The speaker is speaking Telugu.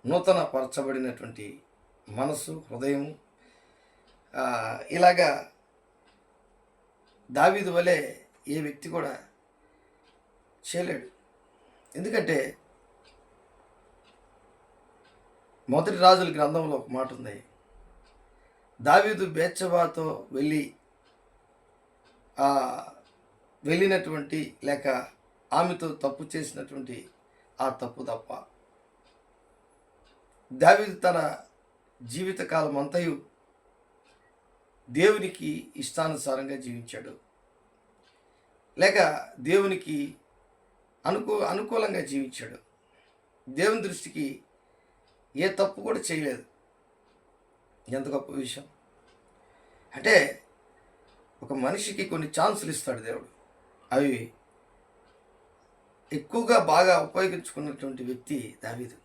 నూతన పరచబడినటువంటి మనసు, హృదయం ఇలాగా దావీదు వలె ఏ వ్యక్తి కూడా చేయలేడు. ఎందుకంటే మొదటి రాజుల గ్రంథంలో ఒక మాట ఉంది. దావీదు బేత్షెబాతో వెళ్ళినటువంటి లేక ఆమెతో తప్పు చేసినటువంటి ఆ తప్పు తప్ప దావీదు తన జీవితకాలం అంతయు దేవునికి ఇష్టానుసారంగా జీవించాడు, లేక దేవునికి అనుకూలంగా జీవించాడు. దేవుని దృష్టికి ఏ తప్పు కూడా చేయలేదు. ఎంత గొప్ప విషయం అంటే, ఒక మనిషికి కొన్ని ఛాన్సులు ఇస్తాడు దేవుడు. అవి ఎక్కువగా బాగా ఉపయోగించుకున్నటువంటి వ్యక్తి దావీదు.